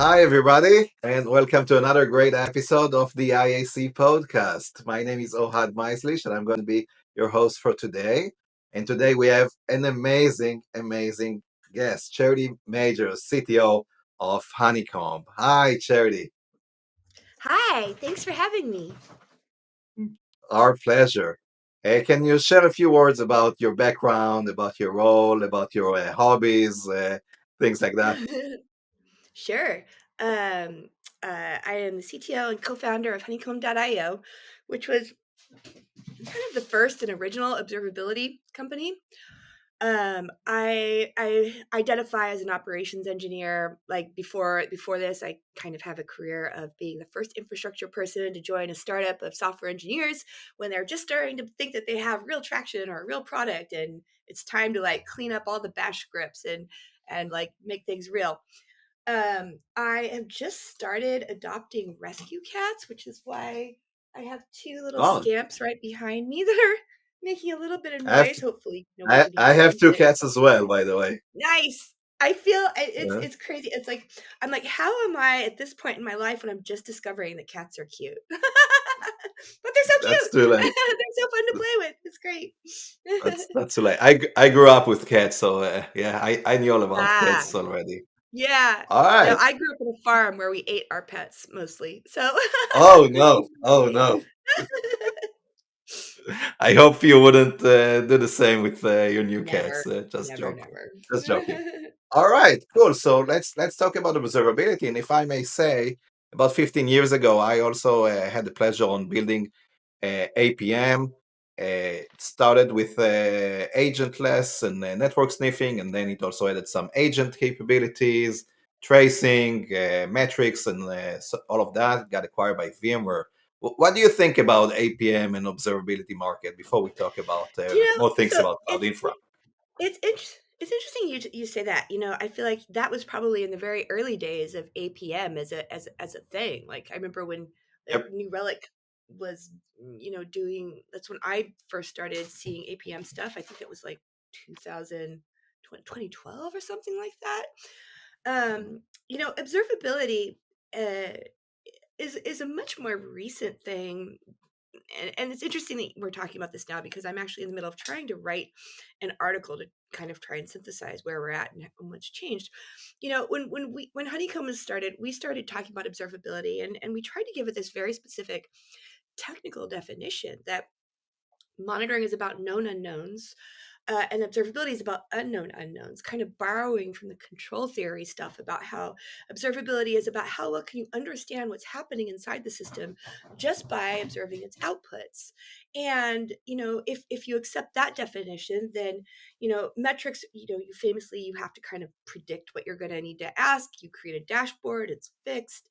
Hi, everybody, and welcome to another great episode of the IaC Podcast. My name is Ohad Meislish, and I'm going to be your host for today. And today we have an amazing guest, Charity Majors, CTO of Honeycomb. Hi, Charity. Hi, thanks for having me. Our pleasure. Can you share a few words about your background, about your role, about your hobbies, things like that? Sure. Um, I am the CTO and co-founder of Honeycomb.io, which was kind of the first and original observability company. I identify as an operations engineer. Like before this, I kind of have a career of being the first infrastructure person to join a startup of software engineers when they're just starting to think that they have real traction or a real product, and it's time to like clean up all the bash scripts and like make things real. I have just started adopting rescue cats, which is why I have two little Oh, scamps right behind me that are making a little bit of I have, noise. Hopefully, nobody I, can I hear have them, two but cats as well, by the way. nice. I feel it's Yeah, it's crazy. It's like I'm like, how am I at this point in my life when I'm just discovering that cats are cute? But they're so that's cute. too late. They're so fun to play with. It's great. That's too late. I grew up with cats, so yeah, I knew all about Ah, cats already. yeah. All No, right. I grew up on a farm where we ate our pets mostly. So Oh this is no. new to Oh me. no. I hope you wouldn't do the same with your new cats. Never, Just never, joking. never. Just joking. All right, cool. So let's talk about observability. And if I may say, about 15 years ago, I also had the pleasure on building APM. It started with agentless and network sniffing, and then it also added some agent capabilities, tracing, metrics, and all of that got acquired by VMware. What do you think about APM and observability market before we talk about You know, more things so about cloud infra? it's interesting you say that. I feel like that was probably in the very early days of APM as a thing. Like I remember when like Yep. New Relic was doing. That's when I first started seeing APM stuff. I think it was like 2000 2012 or something like that. Observability uh, is a much more recent thing, and it's interesting that we're talking about this now because I'm actually in the middle of trying to write an article to kind of try and synthesize where we're at and what's changed. When Honeycomb was started, we started talking about observability, and we tried to give it this very specific technical definition that monitoring is about known unknowns, and observability is about unknown unknowns, kind of borrowing from the control theory stuff about how observability is about how well can you understand what's happening inside the system just by observing its outputs. And if you accept that definition, then metrics, you have to kind of predict what you're going to need to ask. You create a dashboard, it's fixed.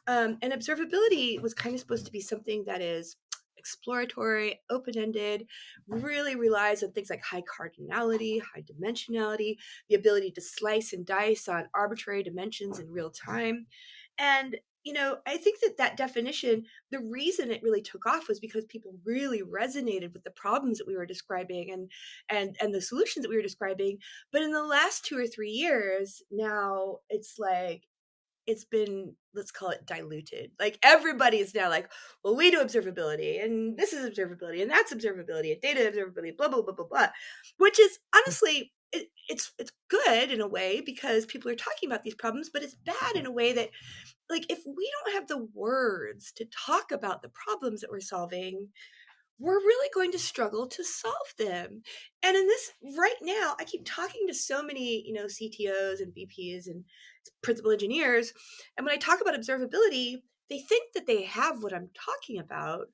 And observability was kind of supposed to be something that is exploratory, open ended, really relies on things like high cardinality, high dimensionality, the ability to slice and dice on arbitrary dimensions in real time. And I think that definition, the reason it really took off was because people really resonated with the problems that we were describing and the solutions that we were describing. But in the last 2 or 3 years, now it's like it's been, let's call it, diluted. Like everybody is now like, well, we do observability and this is observability and that's observability and data observability, blah blah blah blah blah, which is honestly it's good in a way because people are talking about these problems, but it's bad in a way that, like, if we don't have the words to talk about the problems that we're solving, we're really going to struggle to solve them. And in this right now, I keep talking to so many, CTOs and VPs and principal engineers. And when I talk about observability, they think that they have what I'm talking about,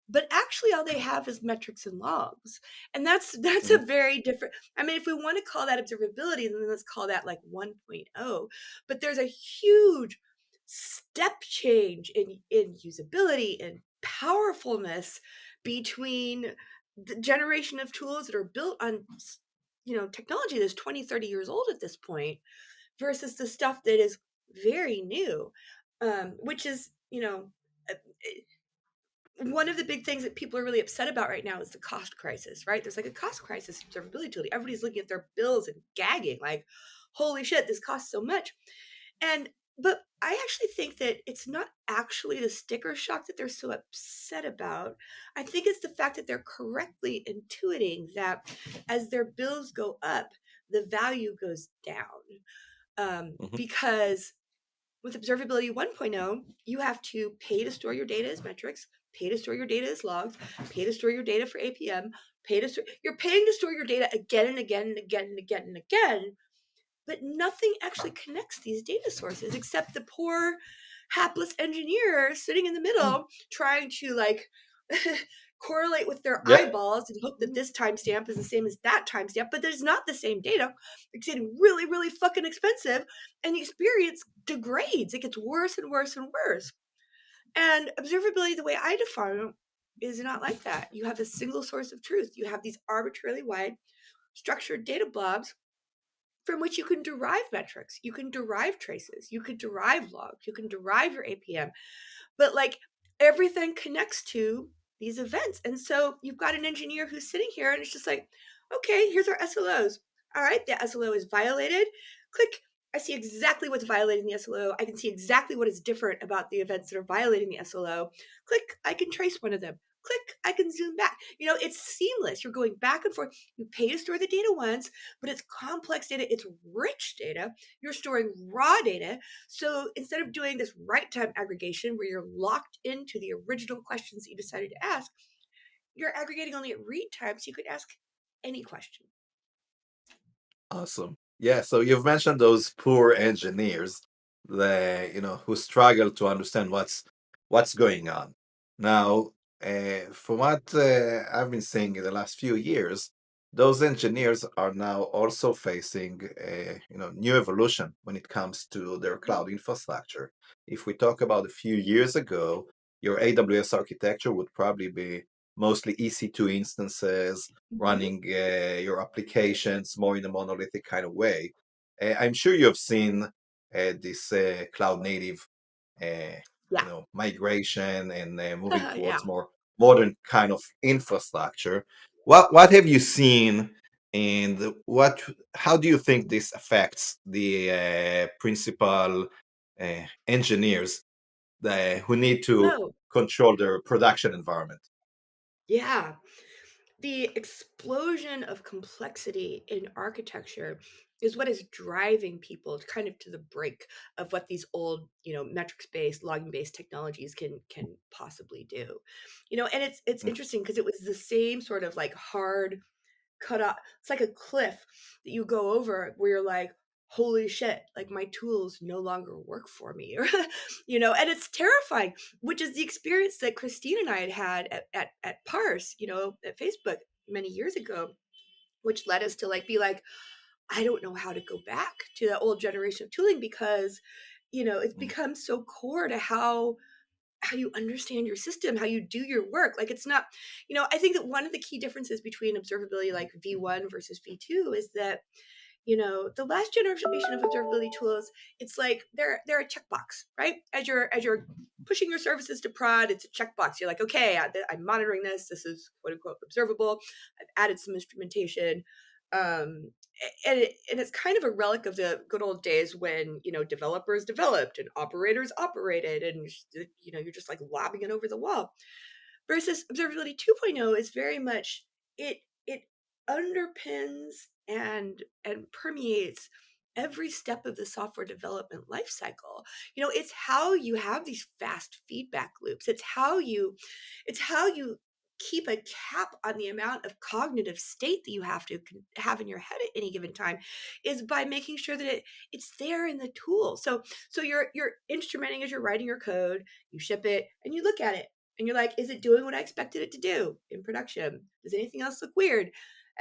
but actually all they have is metrics and logs. And that's a Mhm. very different. I mean, if we want to call that observability, then let's call that like 1.0. But there's a huge step change in usability and powerfulness between the generation of tools that are built on technology that's 20, 30 years old at this point versus the stuff that is very new, which is uh, one of the big things that people are really upset about right now is the cost crisis, right? There's like a cost crisis in observability tool. Everybody's looking at their bills and gagging like, holy shit, this costs so much. And But I actually think that it's not actually the sticker shock that they're so upset about. I think it's the fact that they're correctly intuiting that as their bills go up, the value goes down. Mhm. Because with Observability 1.0, you have to pay to store your data as metrics, pay to store your data as logs, pay to store your data for APM, you're paying to store your data again and again and again and again and again, but nothing actually connects these data sources except the poor hapless engineer sitting in the Mm. middle trying to like correlate with their Yeah. eyeballs and hope that this timestamp is the same as that timestamp, but there's not the same data. It's getting really, really fucking expensive, and the experience degrades. It gets worse and worse and worse. And observability, the way I define it, is not like that. You have a single source of truth. You have these arbitrarily wide structured data blobs from which you can derive metrics, you can derive traces, you can derive logs, you can derive your APM, but like everything connects to these events. And so you've got an engineer who's sitting here and it's just like, okay, here's our SLOs. All right, the SLO is violated. Click. I see exactly what's violating the SLO. I can see exactly what is different about the events that are violating the SLO. Click. I can trace one of them. Click. I can zoom back. It's seamless. You're going back and forth. You pay to store the data once, but it's complex data. It's rich data. You're storing raw data. So instead of doing this right time aggregation where you're locked into the original questions that you decided to ask, you're aggregating only at read time so you could ask any question. Awesome. Yeah, so you've mentioned those poor engineers, who struggle to understand what's going on. Now, from what I've been seeing in the last few years, those engineers are now also facing new evolution when it comes to their cloud infrastructure. If we talk about a few years ago, your AWS architecture would probably be mostly EC2 instances Mm-hmm. running your applications more in a monolithic kind of way. I'm sure you have seen this cloud native, Yeah. migration and moving Yeah. towards more modern kind of infrastructure. What have you seen, and how do you think this affects the principal engineers who need to No. control their production environment? Yeah. The explosion of complexity in architecture is what is driving people kind of to the brink of what these old, metrics based, logging based technologies can possibly do. And it's Mm. interesting because it was the same sort of like hard cut off. It's like a cliff that you go over where you're like, holy shit, like my tools no longer work for me. And it's terrifying, which is the experience that Christine and I had at Parse, at Facebook many years ago, which led us to like be like, I don't know how to go back to that old generation of tooling because, it's Mm. become so core to how you understand your system, how you do your work. Like it's not, I think that one of the key differences between observability like V1 versus V2 is that, the last generation of observability tools, it's like they're a checkbox, right? As you're pushing your services to prod, it's a checkbox. You're like, okay, I'm monitoring this. This is quote unquote observable. I've added some instrumentation. And it's kind of a relic of the good old days when developers developed and operators operated, and you're just like lobbing it over the wall. Versus observability 2.0 is very much it underpins and permeates every step of the software development lifecycle. It's how you have these fast feedback loops. It's how you keep a cap on the amount of cognitive state that you have to have in your head at any given time is by making sure that it's there in the tool. So you're instrumenting as you're writing your code, you ship it and you look at it and you're like, is it doing what I expected it to do in production? Does anything else look weird?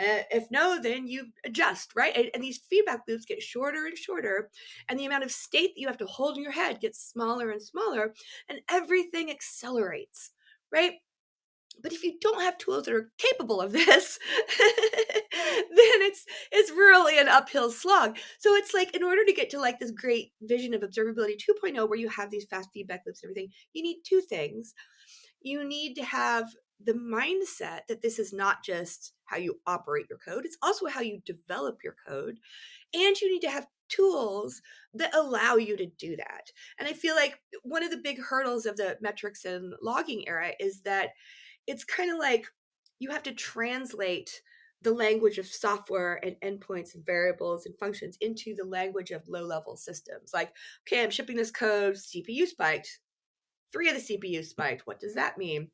If no, then you adjust, right? And these feedback loops get shorter and shorter, and the amount of state that you have to hold in your head gets smaller and smaller, and everything accelerates, right? But if you don't have tools that are capable of this, then it's really an uphill slog. So it's like in order to get to like this great vision of observability 2.0 where you have these fast feedback loops and everything, you need two things. You need to have the mindset that this is not just how you operate your code, it's also how you develop your code. And you need to have tools that allow you to do that. And I feel like one of the big hurdles of the metrics and logging era is that it's kind of like you have to translate the language of software and endpoints and variables and functions into the language of low level systems. Like, okay, I'm shipping this code, CPU spiked. 3 of the CPU spiked. What does that mean?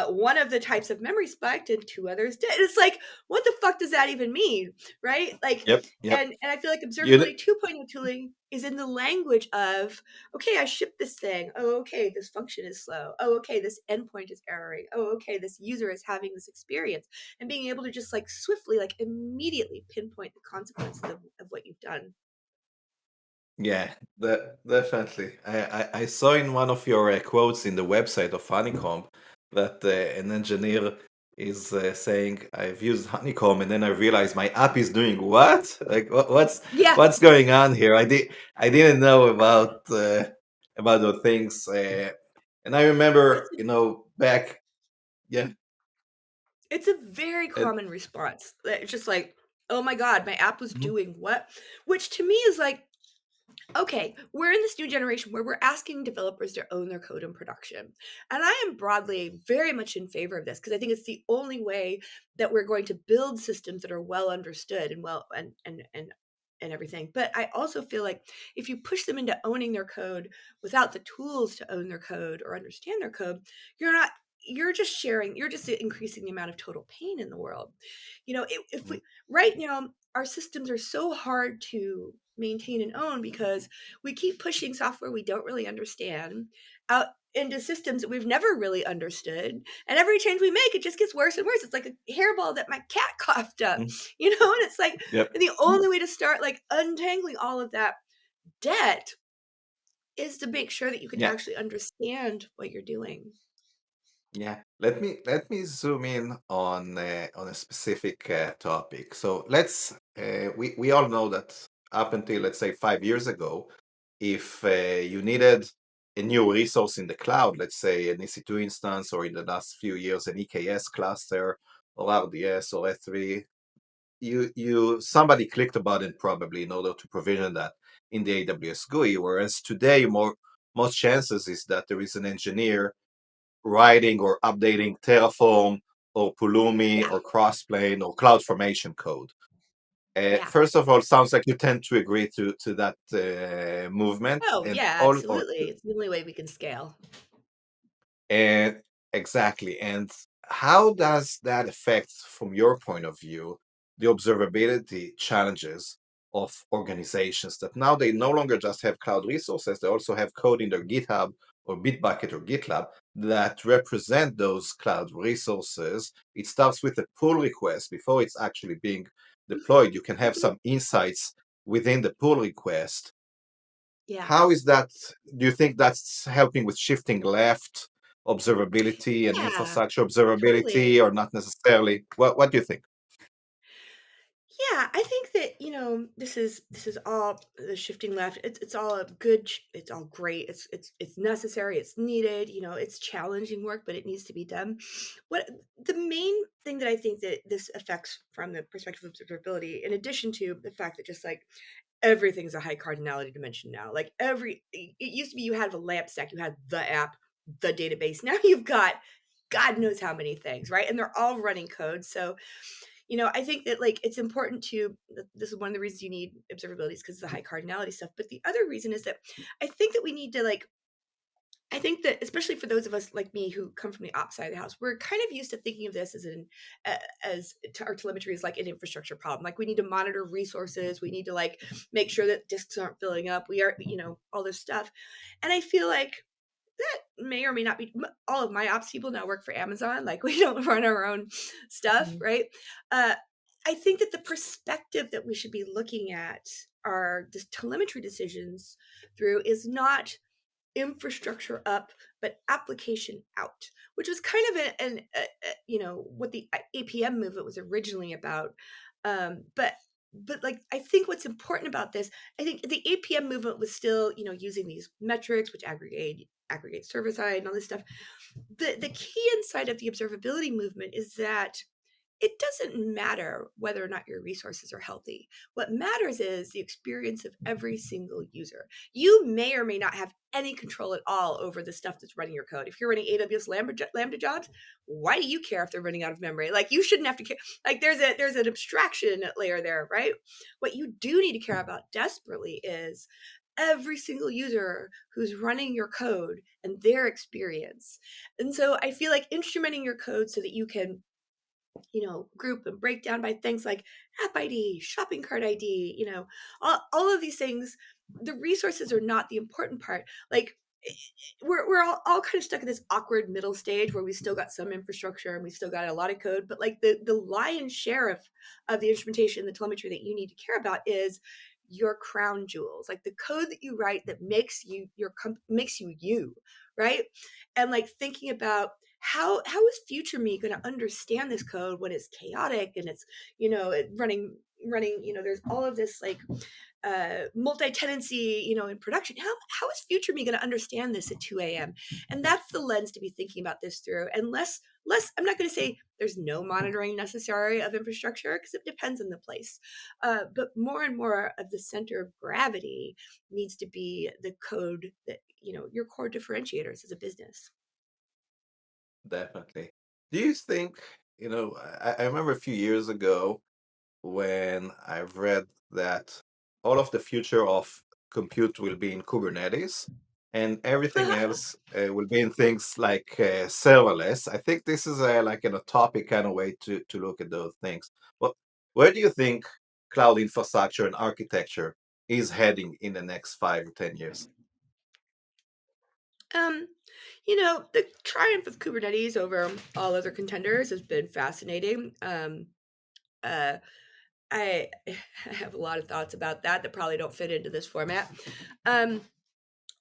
One of the types of memory spiked and 2 others did. It's like, what the fuck does that even mean? Right? Like, Yep. Yep. and I feel like You observability 2.0 tooling is in the language of, okay, I shipped this thing. Oh, okay, this function is slow. Oh, okay, this endpoint is erroring. Oh, okay, this user is having this experience. And being able to just like swiftly, like immediately pinpoint the consequences of what you've done. Yeah, definitely. I saw in one of your quotes in the website of Honeycomb that an engineer is saying, "I've used Honeycomb, and then I realized my app is doing what? Like, Yeah. what's going on here? I didn't know about the things." And I It's remember, back, yeah, It's a very and, common response. That it's just like, "Oh my god, my app was mhm, doing what?" Which to me is like, okay, we're in this new generation where we're asking developers to own their code in production. And I am broadly very much in favor of this because I think it's the only way that we're going to build systems that are well understood and well and everything. But I also feel like if you push them into owning their code without the tools to own their code or understand their code, you're not you're just increasing the amount of total pain in the world. If mhm, we right now our systems are so hard to maintain and own because we keep pushing software we don't really understand out into systems that we've never really understood. And every change we make, it just gets worse and worse. It's like a hairball that my cat coughed up, mhm, and it's like, yep, and the only way to start like untangling all of that debt is to make sure that you can yeah. actually understand what you're doing. Yeah, let me zoom in on a specific topic. So we all know that up until, let's say, 5 years ago, if you needed a new resource in the cloud, let's say an EC2 instance, or in the last few years an EKS cluster or RDS or S3, you somebody clicked a button probably in order to provision that in the AWS GUI. Whereas today, most chances is that there is an engineer writing or updating Terraform or Pulumi Yeah. or Crossplane or CloudFormation code. Yeah. First of all, sounds like you tend to agree to that movement, Oh, and yeah, all or absolutely. It's the only way we can scale. and exactly. And how does that affect, from your point of view, the observability challenges of organizations that now they no longer just have cloud resources, they also have code in their GitHub or Bitbucket or GitLab that represent those cloud resources? It starts with a pull request before it's actually being deployed. You can have Mhm. some insights within the pull request. Yeah. How is that? Do you think that's helping with shifting left observability and Yeah, infrastructure totally. observability, or not necessarily? What do you think? Yeah, I think that, this is all the shifting left. It's all a good it's all great. It's necessary, it's needed, it's challenging work, but it needs to be done. What the main thing that I think that this affects from the perspective of observability, in addition to the fact that just like everything's a high cardinality dimension now. Like it used to be you had a lamp stack, you had the app, the database. Now you've got God knows how many things, right? And they're all running code. So I think that like it's important to this is one of the reasons you need observability is because of the high cardinality stuff. But the other reason is that I think that we need to like I think that especially for those of us like me who come from the ops side of the house, we're kind of used to thinking of this our telemetry is like an infrastructure problem. Like we need to monitor resources, we need to like make sure that disks aren't filling up. We are, all this stuff, and I feel like that may or may not be all of my ops people now work for Amazon. Like we don't run our own stuff, Mhm. right? Uh, I think that the perspective that we should be looking at our telemetry decisions through is not infrastructure up, but application out, which was kind of what the APM movement was originally about. But like I think what's important about this, I think the APM movement was still using these metrics which aggregate server side and all this stuff. The key inside of the observability movement is that it doesn't matter whether or not your resources are healthy. What matters is the experience of every single user. You may or may not have any control at all over the stuff that's running your code. If you're running AWS Lambda jobs, why do you care if they're running out of memory? Like, you shouldn't have to care. Like, there's an abstraction layer there, right? What you do need to care about desperately is every single user who's running your code and their experience. And so I feel like instrumenting your code so that you can, group and break down by things like app ID, shopping cart ID, all of these things. The resources are not the important part. Like, we're all kind of stuck in this awkward middle stage where we still got some infrastructure and we still got a lot of code, but like the lion's share of the instrumentation, the telemetry that you need to care about is your crown jewels, like the code that you write that makes you makes you you, right? And like thinking about how is future me going to understand this code when it's chaotic and it's, running, there's all of this like multi-tenancy, in production. How is future me going to understand this at 2 a.m.? And that's the lens to be thinking about this through. And less, I'm not going to say there's no monitoring necessary of infrastructure, because it depends on the place. But more and more of the center of gravity needs to be the code that, your core differentiators as a business. Definitely. Do you think, I remember a few years ago when I've read that all of the future of compute will be in Kubernetes and everything else will be in things like serverless. I think this is like an utopic kind of way to look at those things. But where do you think cloud infrastructure and architecture is heading in the next 5 or 10 years? um, the triumph of Kubernetes over all other contenders has been fascinating. Uh, I I have a lot of thoughts about that probably don't fit into this format. Um,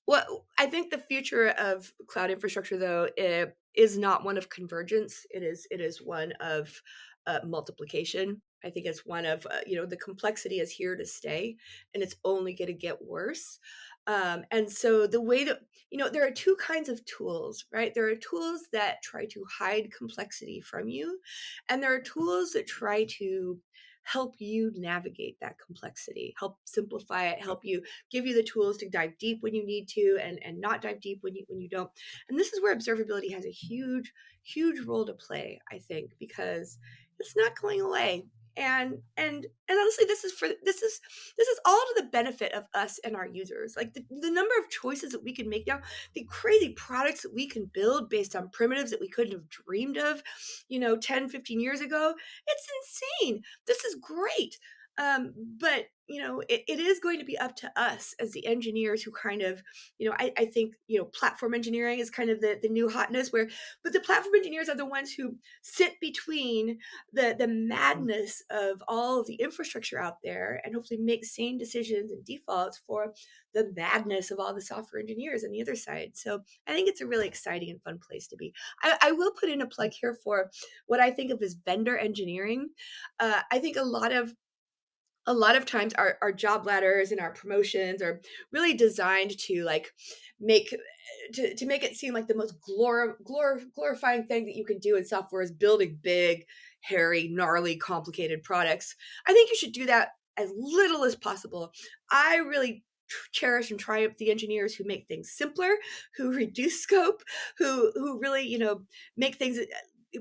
what I think the future of cloud infrastructure, though, is not one of convergence. It is one of multiplication. I think it's one of the complexity is here to stay, and it's only going to get worse. And so the way that there are two kinds of tools, right? There are tools that try to hide complexity from you, and there are tools that try to help you navigate that complexity, help simplify it, help you give you the tools to dive deep when you need to, and not dive deep when you don't. And this is where observability has a huge role to play, I think, because it's not going away. And honestly, this is all to the benefit of us and our users. Like the number of choices that we can make now, the crazy products that we can build based on primitives that we couldn't have dreamed of 10, 15 years ago. It's insane. This is great. But it is going to be up to us as the engineers who kind of, I think, platform engineering is kind of the new hotness, but the platform engineers are the ones who sit between the madness of all of the infrastructure out there and hopefully make sane decisions and defaults for the madness of all the software engineers on the other side. So I think it's a really exciting and fun place to be. I will put in a plug here for what I think of as vendor engineering. I think a lot of times our job ladders and our promotions are really designed to like make to make it seem like the most glorifying thing that you can do in software is building big, hairy, gnarly, complicated products. I think you should do that as little as possible. I really cherish and triumph the engineers who make things simpler, who reduce scope, who really make things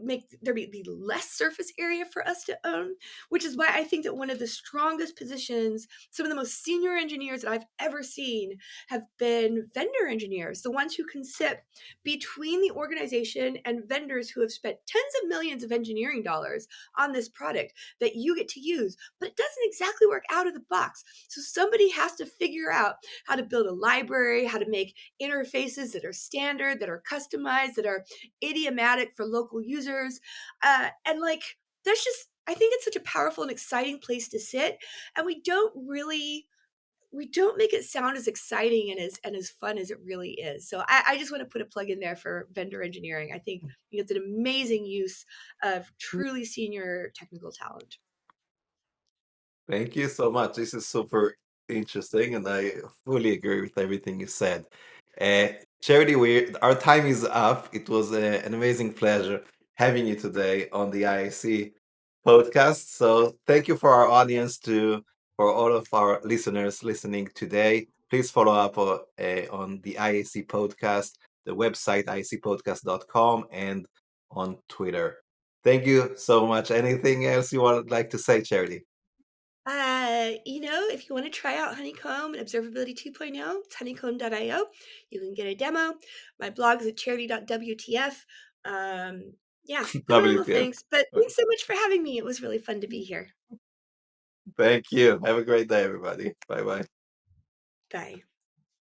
make there be less surface area for us to own, which is why I think that one of the strongest positions, some of the most senior engineers that I've ever seen have been vendor engineers, the ones who can sit between the organization and vendors who have spent tens of millions of engineering dollars on this product that you get to use, but it doesn't exactly work out of the box. So somebody has to figure out how to build a library, how to make interfaces that are standard, that are customized, that are idiomatic for local users. And like, that's just, I think it's such a powerful and exciting place to sit. And we don't make it sound as exciting and as fun as it really is. So I just want to put a plug in there for vendor engineering. I think it's an amazing use of truly senior technical talent. Thank you so much. This is super interesting, and I fully agree with everything you said. Uh, Charity, our time is up. It was an amazing pleasure having you today on the IaC. podcast. So thank you for our audience to for all of our listeners listening today. Please follow up on the IaC podcast, the website iacpodcast.com, and on Twitter. Thank you so much. Anything else you would like to say, Charity? If you want to try out Honeycomb and Observability 2.0, it's honeycomb.io. You can get a demo. My blog is at charity.wtf. Yeah, a couple of WTF. things. But thanks so much for having me. It was really fun to be here. Thank you. Have a great day, everybody. Bye bye. Bye.